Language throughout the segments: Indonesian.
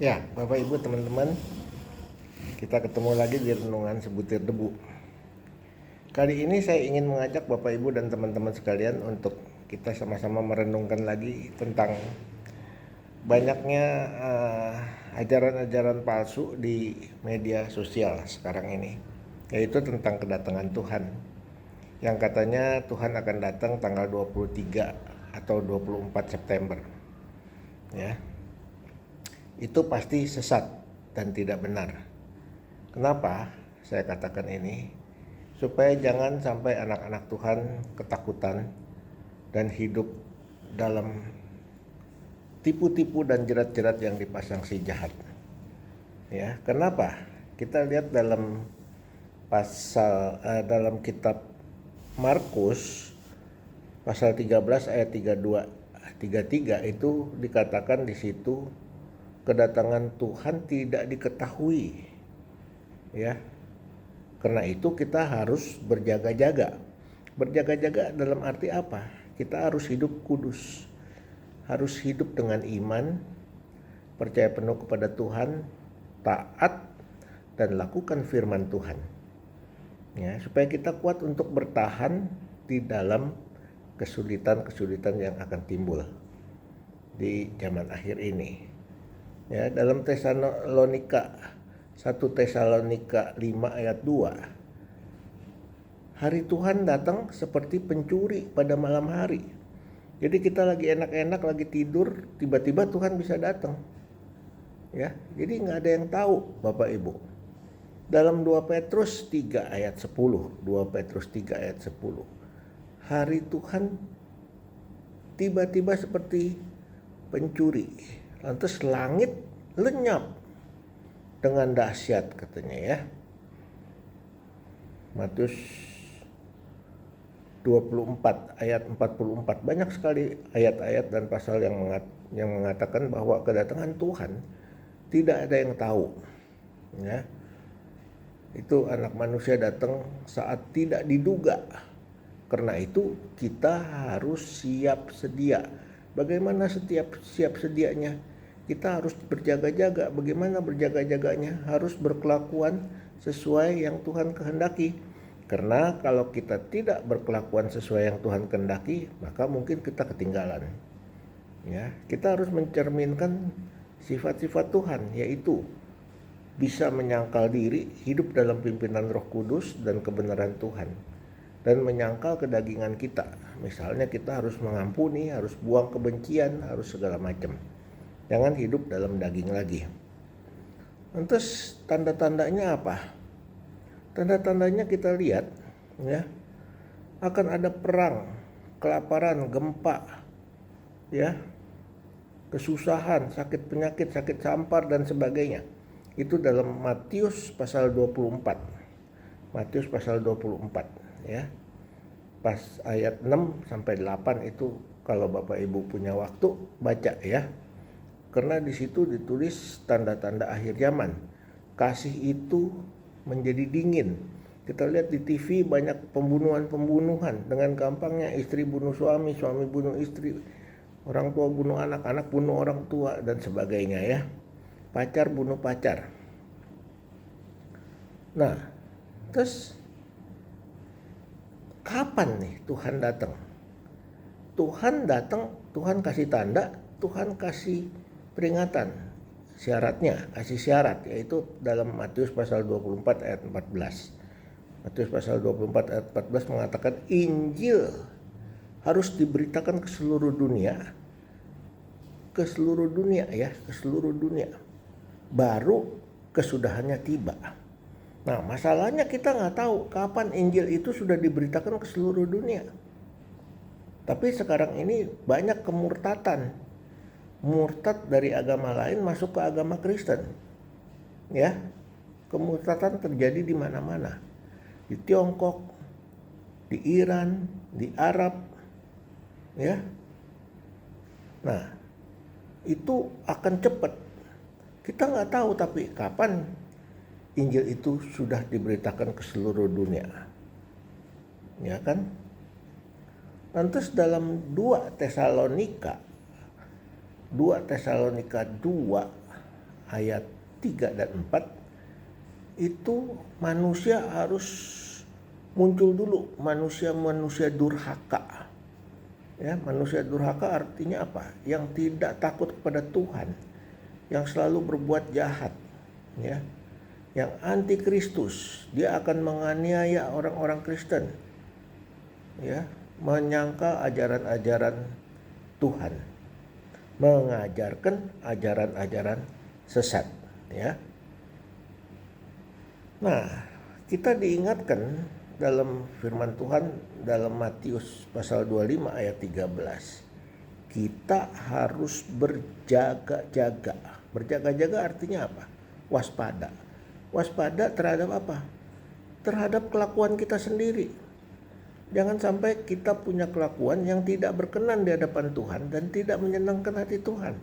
Ya, Bapak Ibu teman-teman, kita ketemu lagi di Renungan Sebutir Debu. Kali ini saya ingin mengajak Bapak Ibu dan teman-teman sekalian untuk kita sama-sama merenungkan lagi tentang banyaknya ajaran-ajaran palsu di media sosial sekarang ini, yaitu tentang kedatangan Tuhan. Yang katanya Tuhan akan datang tanggal 23 atau 24 September. Ya. Itu pasti sesat dan tidak benar. Kenapa saya katakan ini? Supaya jangan sampai anak-anak Tuhan ketakutan dan hidup dalam tipu-tipu dan jerat-jerat yang dipasang si jahat. Ya, kenapa? Kita lihat dalam dalam kitab Markus pasal 13 ayat 32 33 itu dikatakan di situ kedatangan Tuhan tidak diketahui. Ya. Karena itu kita harus berjaga-jaga. Berjaga-jaga dalam arti apa? Kita harus hidup kudus. Harus hidup dengan iman, percaya penuh kepada Tuhan, taat dan lakukan firman Tuhan. Ya, supaya kita kuat untuk bertahan di dalam kesulitan-kesulitan yang akan timbul di zaman akhir ini. Ya, dalam Tesalonika 1 Tesalonika 5 ayat 2, hari Tuhan datang seperti pencuri pada malam hari. Jadi kita lagi enak-enak, lagi tidur, tiba-tiba Tuhan bisa datang. Ya, jadi nggak ada yang tahu, Bapak Ibu. Dalam 2 Petrus 3 ayat 10, 2 Petrus 3 ayat 10, hari Tuhan tiba-tiba seperti pencuri, lantas langit lenyap dengan dahsyat, katanya ya. Matius 24 ayat 44, banyak sekali ayat-ayat dan pasal yang mengatakan bahwa kedatangan Tuhan tidak ada yang tahu. Ya. Itu anak manusia datang saat tidak diduga. Karena itu kita harus siap sedia. Bagaimana siap sedianya? Kita harus berjaga-jaga. Bagaimana berjaga-jaganya? Harus berkelakuan sesuai yang Tuhan kehendaki. Karena kalau kita tidak berkelakuan sesuai yang Tuhan kehendaki, maka mungkin kita ketinggalan. Ya, kita harus mencerminkan sifat-sifat Tuhan, yaitu bisa menyangkal diri, hidup dalam pimpinan Roh Kudus dan kebenaran Tuhan, dan menyangkal kedagingan kita. Misalnya kita harus mengampuni, harus buang kebencian, harus segala macam. Jangan hidup dalam daging lagi. Lantas tanda-tandanya apa? Tanda-tandanya kita lihat, ya, akan ada perang, kelaparan, gempa, ya, kesusahan, sakit penyakit, sakit sampar dan sebagainya. Itu dalam Matius pasal 24. Matius pasal 24, ya. Pas ayat 6 sampai 8 itu kalau Bapak Ibu punya waktu baca ya. Karena di situ ditulis tanda-tanda akhir zaman. Kasih itu menjadi dingin. Kita lihat di TV banyak pembunuhan dengan gampangnya, istri bunuh suami, suami bunuh istri, orang tua bunuh anak, anak bunuh orang tua dan sebagainya ya. Pacar bunuh pacar. Nah, terus kapan nih Tuhan datang? Tuhan datang, Tuhan kasih tanda, Tuhan kasih peringatan. Syaratnya, kasih syarat, yaitu dalam Matius pasal 24 ayat 14. Matius pasal 24 ayat 14 mengatakan Injil harus diberitakan ke seluruh dunia. Ke seluruh dunia ya, ke seluruh dunia. Baru kesudahannya tiba. Nah, masalahnya kita nggak tahu kapan Injil itu sudah diberitakan ke seluruh dunia. Tapi sekarang ini banyak kemurtatan. Murtad dari agama lain masuk ke agama Kristen. Ya. Kemurtatan terjadi di mana-mana. Di Tiongkok, di Iran, di Arab. Ya. Nah, itu akan cepat. Kita nggak tahu tapi kapan Injil itu sudah diberitakan ke seluruh dunia. Ya kan? Lantas dalam 2 Tesalonika 2 ayat 3 dan 4 itu manusia harus muncul dulu, manusia durhaka. Ya, manusia durhaka artinya apa? Yang tidak takut kepada Tuhan, yang selalu berbuat jahat, ya. Yang antikristus, dia akan menganiaya orang-orang Kristen, ya, menyangka ajaran-ajaran Tuhan, mengajarkan ajaran-ajaran sesat, ya. Nah, kita diingatkan dalam firman Tuhan dalam Matius pasal 25 ayat 13. Kita harus berjaga-jaga. Berjaga-jaga artinya apa? Waspada. Waspada terhadap apa? Terhadap kelakuan kita sendiri. Jangan sampai kita punya kelakuan yang tidak berkenan di hadapan Tuhan dan tidak menyenangkan hati Tuhan.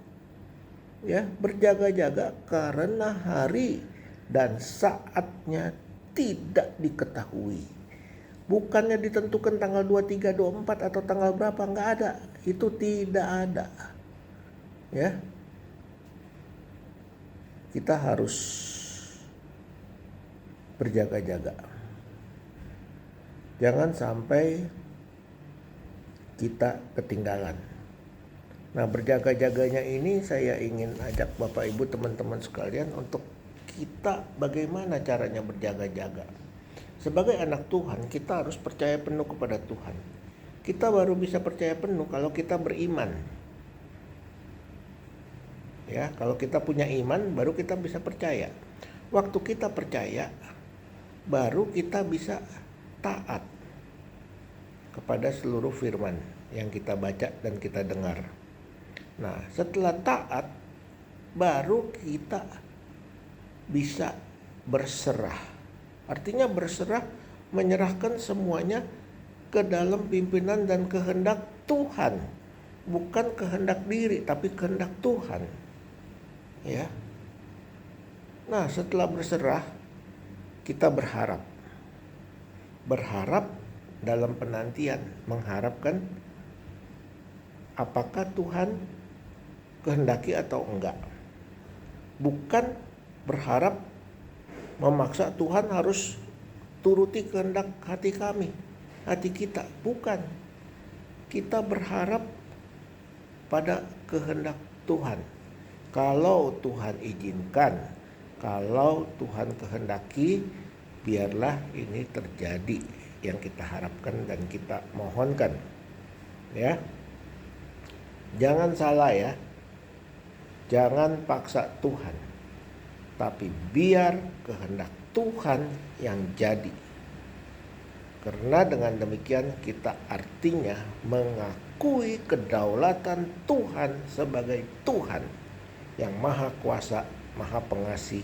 Ya, berjaga-jaga karena hari dan saatnya tidak diketahui. Bukannya ditentukan tanggal 23, 24 atau tanggal berapa, enggak ada. Itu tidak ada. Ya. Kita harus berjaga-jaga. Jangan sampai kita ketinggalan. Nah, berjaga-jaganya ini saya ingin ajak Bapak Ibu teman-teman sekalian untuk kita bagaimana caranya berjaga-jaga. Sebagai anak Tuhan, kita harus percaya penuh kepada Tuhan. Kita baru bisa percaya penuh kalau kita beriman. Ya, kalau kita punya iman, baru kita bisa percaya. Waktu kita percaya, baru kita bisa taat kepada seluruh firman yang kita baca dan kita dengar. Nah, setelah taat, baru kita bisa berserah. Artinya berserah, menyerahkan semuanya ke dalam pimpinan dan kehendak Tuhan. Bukan kehendak diri, tapi kehendak Tuhan. Ya. Nah, setelah berserah, kita berharap. Berharap dalam penantian, mengharapkan apakah Tuhan kehendaki atau enggak. Bukan berharap memaksa Tuhan harus turuti kehendak hati kami, hati kita. Bukan. Kita berharap pada kehendak Tuhan. Kalau Tuhan izinkan, kalau Tuhan kehendaki, biarlah ini terjadi yang kita harapkan dan kita mohonkan. Ya. Jangan salah ya. Jangan paksa Tuhan. Tapi biar kehendak Tuhan yang jadi. Karena dengan demikian kita artinya mengakui kedaulatan Tuhan sebagai Tuhan yang maha kuasa, maha pengasih,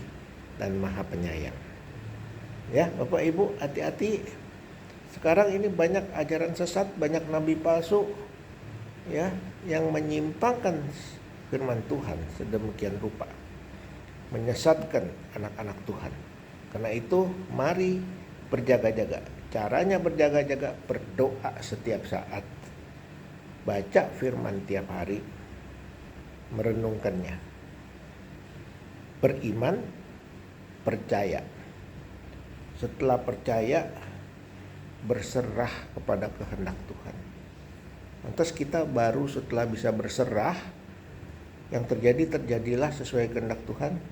dan maha penyayang. Ya, Bapak Ibu, hati-hati. Sekarang ini banyak ajaran sesat, banyak nabi palsu, ya, yang menyimpangkan firman Tuhan sedemikian rupa, menyesatkan anak-anak Tuhan. Karena itu mari berjaga-jaga. Caranya berjaga-jaga, berdoa setiap saat, baca firman tiap hari, merenungkannya, beriman, percaya. Setelah percaya, berserah kepada kehendak Tuhan. Lantas kita baru setelah bisa berserah, yang terjadilah sesuai kehendak Tuhan,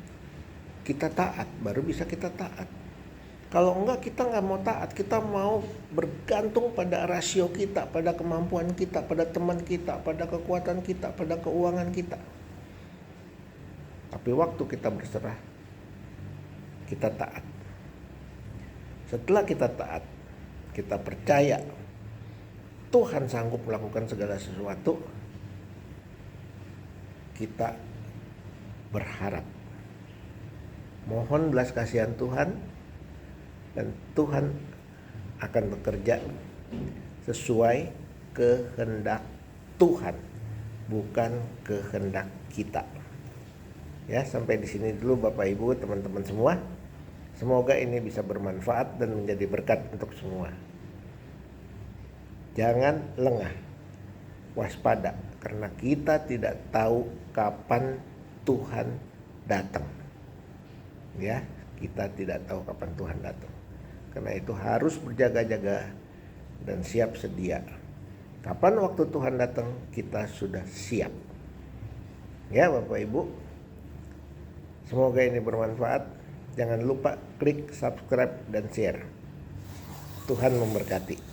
kita taat, baru bisa kita taat. Kalau enggak, kita enggak mau taat, kita mau bergantung pada rasio kita, pada kemampuan kita, pada teman kita, pada kekuatan kita, pada keuangan kita. Tapi waktu kita berserah, kita taat. Setelah kita taat, kita percaya Tuhan sanggup melakukan segala sesuatu, kita berharap, mohon belas kasihan Tuhan, dan Tuhan akan bekerja sesuai kehendak Tuhan, bukan kehendak kita. Ya, sampai di sini dulu Bapak Ibu, teman-teman semua. Semoga ini bisa bermanfaat dan menjadi berkat untuk semua. Jangan lengah, waspada, karena kita tidak tahu kapan Tuhan datang. Ya, kita tidak tahu kapan Tuhan datang. Karena itu harus berjaga-jaga dan siap sedia. Kapan waktu Tuhan datang, kita sudah siap. Ya Bapak Ibu, semoga ini bermanfaat. Jangan lupa klik subscribe dan share. Tuhan memberkati.